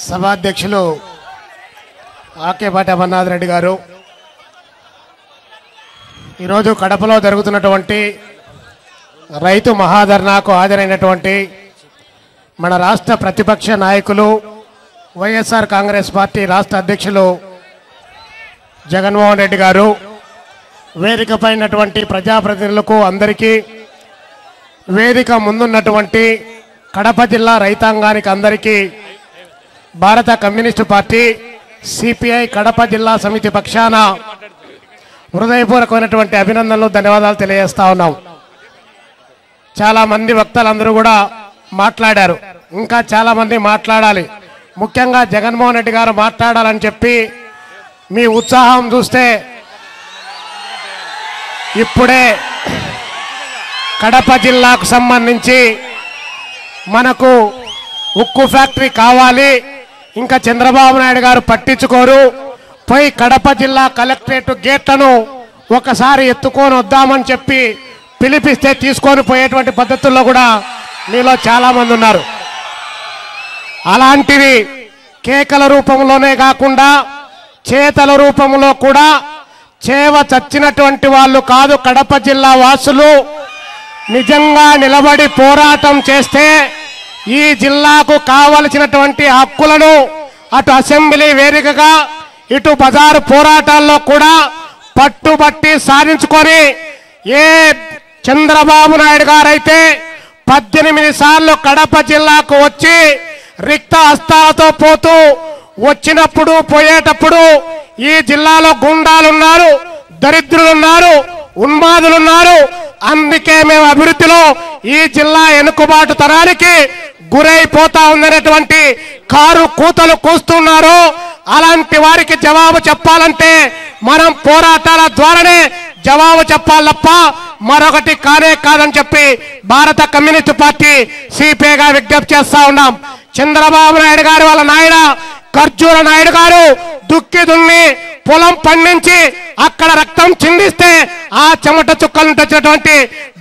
సభాధ్యక్షులు ఆకేపాటి అమర్నాథ్ రెడ్డి గారు ఈరోజు కడపలో జరుగుతున్నటువంటి రైతు మహాధర్నాకు హాజరైనటువంటి మన రాష్ట్ర ప్రతిపక్ష నాయకులు వైఎస్ఆర్ కాంగ్రెస్ పార్టీ రాష్ట్ర అధ్యక్షులు జగన్మోహన్ రెడ్డి గారు, వేదికపైనటువంటి ప్రజాప్రతినిధులకు అందరికీ, వేదిక ముందున్నటువంటి కడప జిల్లా రైతాంగానికి అందరికీ భారత కమ్యూనిస్టు పార్టీ సిపిఐ కడప జిల్లా సమితి పక్షాన హృదయపూర్వకమైనటువంటి అభినందనలు, ధన్యవాదాలు తెలియజేస్తా ఉన్నాం. చాలా మంది వక్తలందరూ కూడా మాట్లాడారు, ఇంకా చాలా మంది మాట్లాడాలి. ముఖ్యంగా జగన్మోహన్ రెడ్డి గారు మాట్లాడాలని చెప్పి మీ ఉత్సాహం చూస్తే ఇప్పుడే కడప జిల్లాకు సంబంధించి మనకు ఉక్కు ఫ్యాక్టరీ కావాలి, ఇంకా చంద్రబాబు నాయుడు గారు పట్టించుకోరు, పోయి కడప జిల్లా కలెక్టరేట్ గేట్లను ఒకసారి ఎత్తుకొని వద్దామని చెప్పి పిలిపిస్తే తీసుకొని పోయేటువంటి పద్ధతుల్లో కూడా మీలో చాలా మంది ఉన్నారు. అలాంటివి కేకల రూపంలోనే కాకుండా చేతల రూపంలో కూడా చేవ చచ్చినటువంటి వాళ్ళు కాదు కడప జిల్లా వాసులు. నిజంగా నిలబడి పోరాటం చేస్తే ఈ జిల్లాకు కావలసినటువంటి హక్కులను అటు అసెంబ్లీ వేదికగా ఇటు బజారు పోరాటాల్లో కూడా పట్టుబట్టి సాధించుకొని, ఏ చంద్రబాబు నాయుడు గారైతే 18 సార్లు కడప జిల్లాకు వచ్చి రిక్త హస్తాలతో పోతూ, వచ్చినప్పుడు పోయేటప్పుడు ఈ జిల్లాలో గుండాలున్నారు, దరిద్రులున్నారు, ఉన్మాదులున్నారు, అందుకే మేము అభివృద్ధిలో ఈ జిల్లా వెనుకబాటు తరానికి గురైపోతా ఉందనేటువంటి కారు కూతలు కూస్తున్నారు. అలాంటి వారికి జవాబు చెప్పాలంటే మనం పోరాటాల ద్వారానే జవాబు చెప్పాలి తప్ప మరొకటి కానే కాదని చెప్పి భారత కమ్యూనిస్టు పార్టీ సిపిఐగా విజ్ఞప్తి చేస్తా ఉన్నాం. చంద్రబాబు నాయుడు గారు వాళ్ళ నాయన ఖర్జూర నాయుడు గారు దుక్కి దున్ని పొలం పండించి అక్కడ రక్తం చిందిస్తే ఆ చెమట చుక్కలు తెచ్చినటువంటి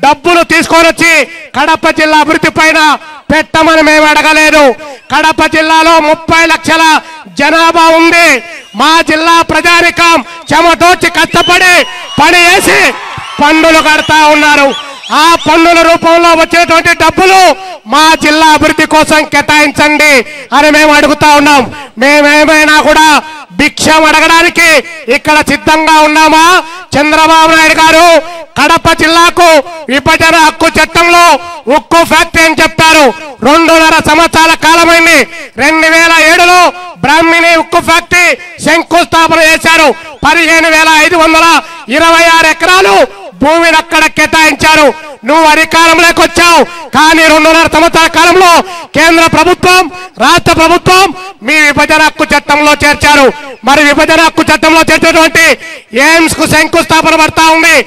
డబ్బులు తీసుకొని వచ్చి కడప జిల్లా అభివృద్ధి పైన పెట్టమని మేము అడగలేదు. కడప జిల్లాలో 30 లక్షల జనాభా ఉంది. మా జిల్లా ప్రజానికం చెమటోచి కష్టపడి పని చేసి పన్నులు కడతా ఉన్నారు. ఆ పన్నుల రూపంలో వచ్చేటువంటి డబ్బులు మా జిల్లా అభివృద్ధి కోసం కేటాయించండి అని మేము అడుగుతా ఉన్నాం. మేమేమైనా కూడా భిక్షం అడగడానికి ఇక్కడ సిద్ధంగా ఉన్నామా? చంద్రబాబు నాయుడు గారు కడప జిల్లాకు విభజన హక్కు చట్టంలో ఉక్కు ఫ్యాక్టరీ అని చెప్పారు. 2.5 సంవత్సరాల కాలమైంది. 2007లో బ్రాహ్మిణి ఉక్కు ఫ్యాక్టరీ శంకుస్థాపన చేశారు. 15,526 ఎకరాలు భూమిని అక్కడ కేటాయించారు. నువ్వు అధికారంలోకి వచ్చావు, కానీ 2.5 సంవత్సరాల కాలంలో కేంద్ర ప్రభుత్వం, రాష్ట్ర ప్రభుత్వం మీ విభజన హక్కు చట్టంలో చేర్చారు. మరి విభజన హక్కు చట్టంలో చేర్చినటువంటి ఎయిమ్స్ కు శంకుస్థాపన పడతా ఉంది,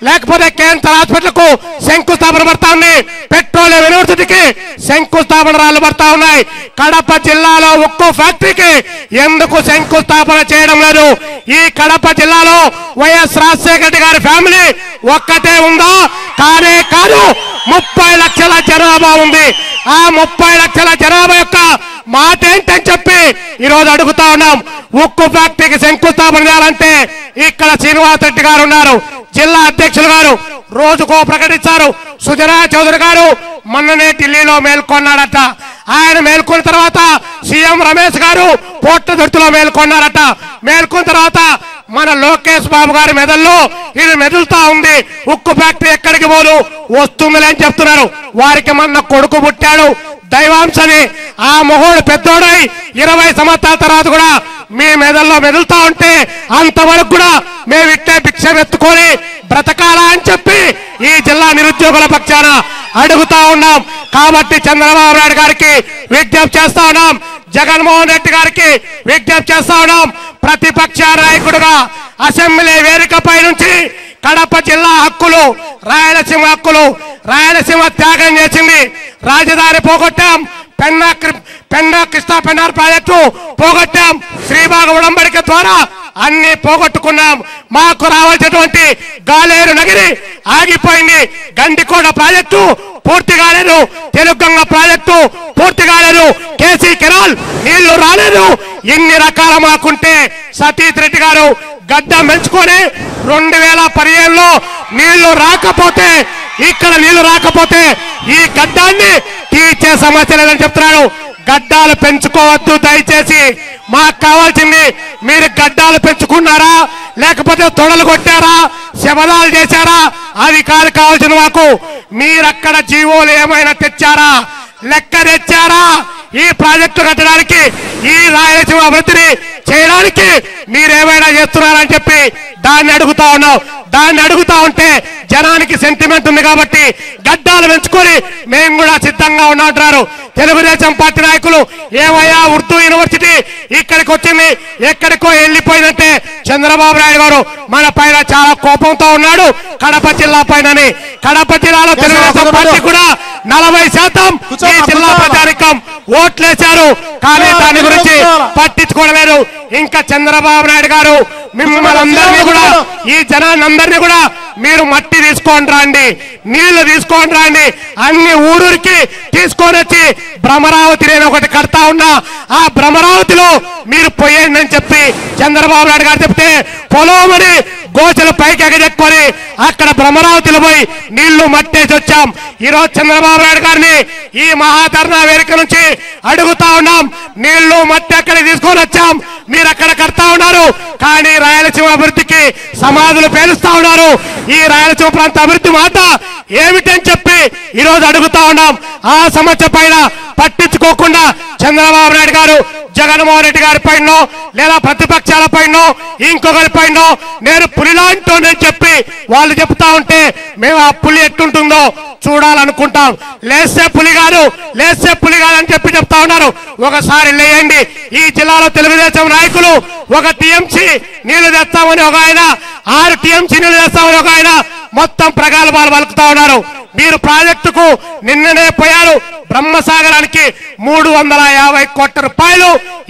లేకపోతే కేంద్ర హాస్పిటల్ కు శంకుస్థాపన పడతా ఉంది, పెట్రోలియం యూనివర్సిటీకి శంకుస్థాపన రాళ్ళు పడతా ఉన్నాయి. కడప జిల్లాలో ఉక్కు ఫ్యాక్టరీకి ఎందుకు శంకుస్థాపన చేయడం లేదు? ఈ కడప జిల్లాలో వైఎస్ రాజశేఖర రెడ్డి గారి ఫ్యామిలీ ఒక్కటే ఉందా? కానే కాదు, 30 లక్షల జనాభా ఉంది. ఆ 30 లక్షల జనాభా యొక్క మాట ఏంటని చెప్పి ఈరోజు అడుగుతా ఉన్నాం. ఉక్కు ఫ్యాక్టరీకి శంకుస్థాపన చేయాలంటే ఇక్కడ శ్రీనివాస్ రెడ్డి గారు ఉన్నారు, జిల్లా అధ్యక్షులు గారు రోజుకో ప్రకటించారు. సుజనా చౌదరి గారు మొన్ననే ఢిల్లీలో మేల్కొన్నాడట. ఆయన మేల్కొన్న తర్వాత సీఎం రమేష్ గారు పోర్టుదుర్తిలో మేల్కొన్నారట. మేల్కొన్న తర్వాత మన లోకేష్ బాబు గారి మెదల్లో ఇది మెదులుతా ఉంది. ఉక్కు ఫ్యాక్టరీ ఎక్కడికి పోదు, వస్తుందిలే అని చెప్తున్నారు. వారికి మొన్న కొడుకు పుట్టాడు, దైవాంశని. ఆ మొహోడు పెద్దోడై 20 సంవత్సరాల తర్వాత కూడా మీ మెదల్లో మెదులుతా ఉంటే అంతవరకు కూడా మేము ఇట్టే భిక్షం ఎత్తుకొని బ్రతకాలా అని చెప్పి ఈ జిల్లా నిరుద్యోగుల పక్షాన అడుగుతా ఉన్నాం. కాబట్టి చంద్రబాబు నాయుడు గారికి విజ్ఞప్తి చేస్తా ఉన్నాం, జగన్మోహన్ రెడ్డి గారికి విజ్ఞప్తి చేస్తా ఉన్నాం. ప్రతిపక్ష నాయకుడుగా అసెంబ్లీ వేదికపై నుంచి కడప జిల్లా హక్కులు, రాయలసీమ హక్కులు, రాయలసీమ త్యాగం చేసింది. రాజధాని పోగొట్టాం, పెన్నా కృష్ణా పెన్నార్ ప్రాజెక్టు పోగొట్టాం. శ్రీబాగ ఉడంబడిక ద్వారా అన్ని పోగొట్టుకున్నాం. మాకు రావాల్సినటువంటి గాలేరు నగిరి ఆగిపోయింది. గండికోట ప్రాజెక్టు పూర్తి కాలేదు. తెలుగంగ ప్రాజెక్టు పూర్తి కాలేదు. కేసీ కెనాల్ నీళ్లు రాలేదు. ఇన్ని రకాల మాకుంటే సతీష్ రెడ్డి గారు గడ్డ మెంచుకొని 2015లో నీళ్లు రాకపోతే ఇక్కడ నీళ్లు రాకపోతే ఈ గడ్డాన్ని తీర్చే సమస్య లేదని చెప్తున్నాడు. గడ్డాలు పెంచుకోవద్దు దయచేసి. మాకు కావాల్సింది మీరు గడ్డాలు పెంచుకున్నారా లేకపోతే తొడలు కొట్టారా శబదాలు చేశారా అది కాదు కావాల్సిన మాకు. మీరక్కడ జీవోలు ఏమైనా తెచ్చారా లెక్క తెచ్చారా? ఈ ప్రాజెక్టు కట్టడానికి ఈ రాయలసీమ అభివృద్ధిని చేయడానికి మీరేమైనా చేస్తున్నారని చెప్పి దాన్ని అడుగుతా ఉన్నాం. దాన్ని అడుగుతా ఉంటే జనానికి సెంటిమెంట్ ఉంది కాబట్టి గడ్డాలు పెంచుకొని మేము కూడా సిద్ధంగా ఉన్నామంటున్నారు తెలుగుదేశం పార్టీ నాయకులు. ఏమయ్యా ఉర్దూ యూనివర్సిటీ ఇక్కడికి వచ్చింది ఎక్కడికో వెళ్ళిపోయిందంటే చంద్రబాబు నాయుడు గారు మన పైన చాలా కోపంతో ఉన్నాడు కడప జిల్లా పైనని. కడప జిల్లాలో తెలుగుదేశం పార్టీ కూడా 40% ఈ జిల్లా ప్రజానికం ఓట్లేశారు. కానీ దాని గురించి పట్టించుకోవలేదు. ఇంకా చంద్రబాబు నాయుడు గారు మిమ్మల్ని అందరినీ కూడా ఈ జనాన్ని అందరినీ కూడా మీరు మట్టి తీసుకొని రండి నీళ్లు తీసుకొని రండి అన్ని ఊరూరికి తీసుకొని వచ్చి భ్రమరావతి నేను ఒకటి కడతా ఉన్నా ఆ భ్రమరావతిలో మీరు పోయండి అని చెప్పి చంద్రబాబు నాయుడు గారు చెప్తే పొలమని గోచలు పైకి ఎగజెక్కుని అక్కడ భ్రమరావతిలో పోయి నీళ్లు మట్టేసి వచ్చాం. ఈరోజు చంద్రబాబు నాయుడు గారిని ఈ మహాధర్నా వేదిక నుంచి అడుగుతా ఉన్నాం. నీళ్లు మట్టి అక్కడ తీసుకొని వచ్చాం మీరు అక్కడ కడతా ఉన్నారు కానీ రాయలసీమ అభివృద్ధికి సమాధులు పేలుస్తా ఉన్నారు. ఈ రాయలసీమ ప్రాంత అభివృద్ధి మాట ఏమిటని చెప్పి ఈరోజు అడుగుతా ఉన్నాం. ఆ సమస్య పైన పట్టించుకోకుండా చంద్రబాబు నాయుడు గారు జగన్మోహన్ రెడ్డి గారి పైన లేదా ప్రతిపక్షాల పైన ఇంకొకరి పైన నేను పులిలాంటోనని చెప్పి వాళ్ళు చెప్తా ఉంటే మేము ఆ పులి ఎట్టుంటుందో చూడాలనుకుంటాం. లేస్తే పులి కాదు అని చెప్పి చెప్తా ఉన్నారు. ఒకసారి లేయండి. ఈ జిల్లాలో తెలుగుదేశం నాయకులు ఒక టీఎంసీ నీళ్లు తెస్తామని ఒక ఆయన 6 టీఎంసీ నీళ్లు తెస్తామని ఒక ఆయన మొత్తం ప్రగల్భాలు పలుకుతా ఉన్నారు. మీరు ప్రాజెక్టుకు నిన్ననే పోయారు బ్రహ్మసాగరానికి 350 కోట్ల రూపాయలు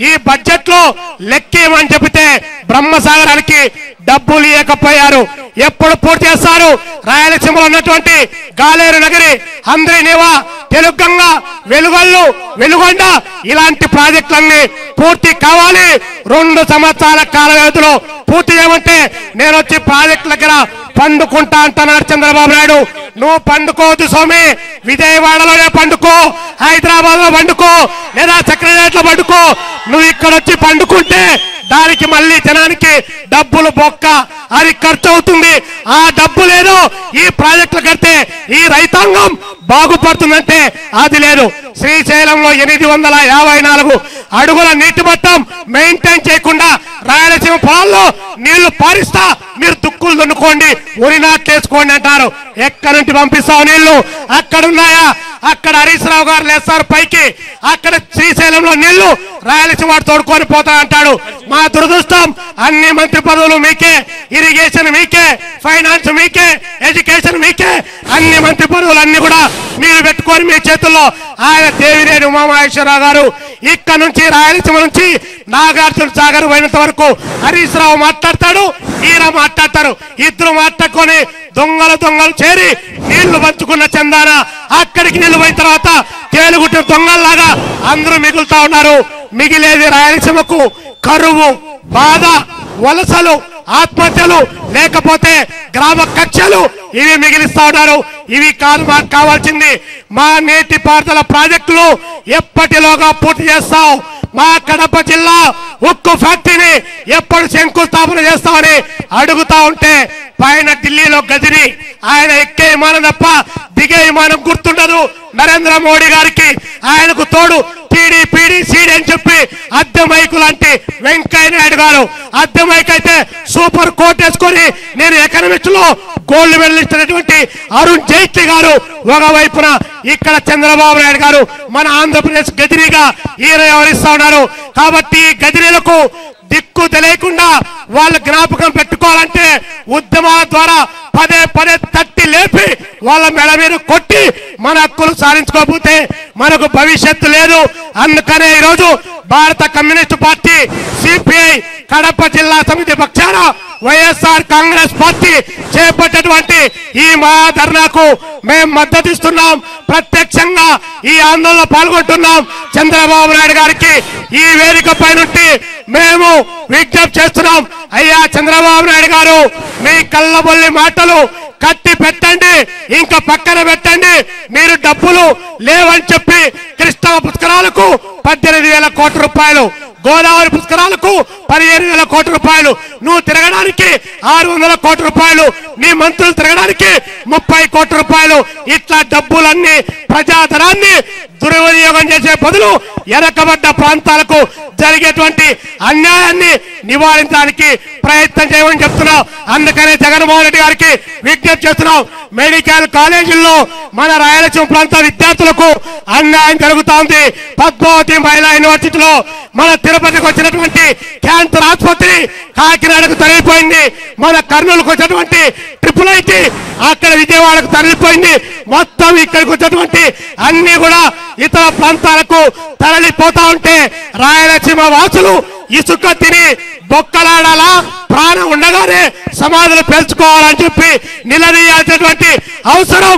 ఈ బడ్జెట్ లో లెక్కేమని చెబితే బ్రహ్మసాగరానికి డబ్బులు ఇవ్వకపోయారు. ఎప్పుడు పూర్తి చేస్తారు? రాయలసీమలో ఉన్నటువంటి గాలేరు నగరి హంద్రీనివా తెలుగంగ వెలుగొల్లు వెలుగొండ ఇలాంటి ప్రాజెక్టులన్నీ పూర్తి కావాలి. 2 సంవత్సరాల కాల వ్యవధిలో పూర్తి చేయమంటే నేను వచ్చి ప్రాజెక్టుల దగ్గర పండుకుంటా అంటున్నాడు చంద్రబాబు నాయుడు. నువ్వు పండుకోవద్దు స్వామి. విజయవాడలోనే పండుకో, హైదరాబాద్ లో పండుకో, లేదా సెక్రటరియట్ లో పండుకో. నువ్వు ఇక్కడ వచ్చి పండుకుంటే దానికి మళ్ళీ జనానికి డబ్బులు బొక్క అది ఖర్చు అవుతుంది. ఆ డబ్బు లేదు. ఈ ప్రాజెక్టులు కడితే ఈ రైతాంగం బాగుపడుతుందంటే అది లేదు. శ్రీశైలంలో 854 అడుగుల నీటి మట్టం మెయింటైన్ చేయకుండా రాయలసీమ పొలాల్లో నీళ్లు పారిస్తా మీరు దుక్కులు దున్నుకోండి ఉరి నాట్లేసుకోండి అంటారు. ఎక్కడి నుంచి పంపిస్తావు నీళ్లు? అక్కడ ఉన్నాయా? అక్కడ హరీష్ రావు గారు లేస్తారు పైకి. అక్కడ శ్రీశైలంలో నీళ్లు రాయలసీమ తోడుకొని పోతా అంటాడు. మా దురదృష్టం అన్ని మంత్రి పదవులు మీకే, ఇరిగేషన్ మీకే, ఫైనాన్స్ మీకే, ఎడ్యుకేషన్ మీకే, అన్ని మంత్రి పదవులు అన్ని కూడా మీరు పెట్టుకొని మీ చేతుల్లో. ఆయన దేవినేని ఉమామహేశ్వరరావు గారు ఇక్కడ నుంచి రాయలసీమ నుంచి నాగార్జున సాగర్ పోయినంత వరకు హరీష్ రావు మాట్లాడతాడు, ఈయన మాట్లాడతారు. ఇద్దరు మాట్లాడుకొని దొంగలు చేరి నీళ్లు పంచుకున్న చందాన అక్కడికి నీళ్లు పోయిన తర్వాత తేలుగుట్టిన దొంగల్లాగా అందరూ మిగులుతా ఉన్నారు. మిగిలేది రాయలసీమకు కరువు, బాధ, వలసలు, ఆత్మహత్యలు, లేకపోతే గ్రామ కక్షలు ఇవి మిగిలిస్తా ఉన్నారు. ఇవి కాదు మాకు కావాల్సింది. మా నీటిపారుదల ప్రాజెక్టులు ఎప్పటిలోగా పూర్తి చేస్తాం. మా కడప జిల్లా ఉక్కు ఫ్యాక్టరీని ఎప్పుడు శంకుస్థాపన చేస్తామని అడుగుతా ఉంటే పైన ఢిల్లీలో గదిని ఆయన ఎక్కే విమానం తప్ప దిగే విమానం గుర్తుండదు నరేంద్ర మోడీ గారికి. ఆయనకు తోడు టీడీపీడీ సీడీ అని చెప్పి అద్దె మైకు లాంటి వెంకయ్య నాయుడు గారు. అద్దె మైక్ అయితే సూపర్ కోట్ వేసుకొని నేను ఎకనామిక్స్ లో గోల్డ్ మెడల్ ఇచ్చినటువంటి అరుణ్ జైట్లీ గారు ఒకవైపున, ఇక్కడ చంద్రబాబు నాయుడు గారు మన ఆంధ్రప్రదేశ్ గదినిగా ఈయన వ్యవహరిస్తా ఉన్నారు. కాబట్టి ఈ గదినీలకు దిక్కు తెలియకుండా వాళ్ళు జ్ఞాపకం పెట్టుకోవాలంటే ఉద్యమాల ద్వారా పదే తట్టి లేపి వాళ్ళ మెడ మీద కొట్టి మన హక్కులు సాధించుకోకపోతే మనకు భవిష్యత్తు లేదు. అందుకనే ఈరోజు భారత కమ్యూనిస్టు పార్టీ, సిపిఐ, కడప జిల్లా సమితి పక్షాన వైఎస్ఆర్ కాంగ్రెస్ పార్టీ చేపట్టేటువంటి ఈ మహాధర్నాకు మేము మద్దతు ఇస్తున్నాం. ప్రత్యక్షంగా ఈ ఆందోళనలో పాల్గొంటున్నాం. చంద్రబాబు నాయుడు గారికి ఈ వేదిక పై నుండి మేము విజ్ఞప్తి చేస్తున్నాం. అయ్యా చంద్రబాబు నాయుడు గారు, మీ కళ్ళబొల్లి మాటలు కట్టి పెట్టండి, ఇంకా పక్కన పెట్టండి. మీరు డబ్బులు లేవని చెప్పి కృష్ణ పుష్కరాలకు 18,000 కోట్ల రూపాయలు, గోదావరి పుష్కరాలకు 15,000 కోట్ల రూపాయలు, నువ్వు తిరగడానికి 600 కోట్ల రూపాయలు, నీ మంత్రులు తిరగడానికి 30 కోట్ల రూపాయలు, ఇట్లా డబ్బులన్నీ ప్రజాధనాన్ని దుర్వినియోగం చేసే బదులు వెనకబడ్డ ప్రాంతాలకు జరిగేటువంటి అన్యాయాన్ని నివారించడానికి ప్రయత్నం చేయమని చెప్తున్నాం. అందుకనే జగన్మోహన్ రెడ్డి గారికి విజ్ఞప్తి చేస్తున్నాం. మెడికల్ కాలేజీల్లో మన రాయలసీమ ప్రాంత విద్యార్థులకు అన్యాయం జరుగుతోంది. పద్మావతి మహిళా యూనివర్సిటీలో మన తిరుపతికి వచ్చినటువంటి క్యాన్సర్ ఆసుపత్రి కాకినాడకు తరలిపోయింది. మన కర్నూలుకు వచ్చినటువంటి ట్రిపుల్ ఐటీ అక్కడ విజయవాడకు తరలిపోయింది. మొత్తం ఇక్కడికి వచ్చినటువంటి అన్ని కూడా ఇతర ప్రాంతాలకు తరలిపోతా ఉంటే రాయలసీమ వాసులు ఇసుక తిని బొక్కలాడాలా, ప్రాణం ఉండగానే సమాధులు పేల్చుకోవాలని చెప్పి నిలదీయాల్సినటువంటి అవసరం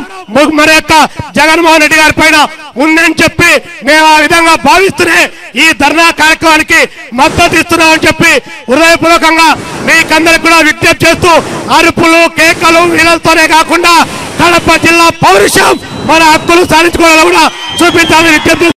మన యొక్క జగన్మోహన్ రెడ్డి గారి పైన ఉందని చెప్పి మేము ఆ విధంగా భావిస్తూనే ఈ ధర్నా కార్యక్రమానికి మద్దతు ఇస్తున్నామని చెప్పి హృదయపూర్వకంగా మీకందరికి కూడా విజ్ఞప్తి చేస్తూ, అరుపులు కేకలు వీళ్ళతోనే కాకుండా కడప జిల్లా పౌరుషం, మన హక్కులు సాధించుకోవాలని కూడా చూపించాలని విజ్ఞప్తి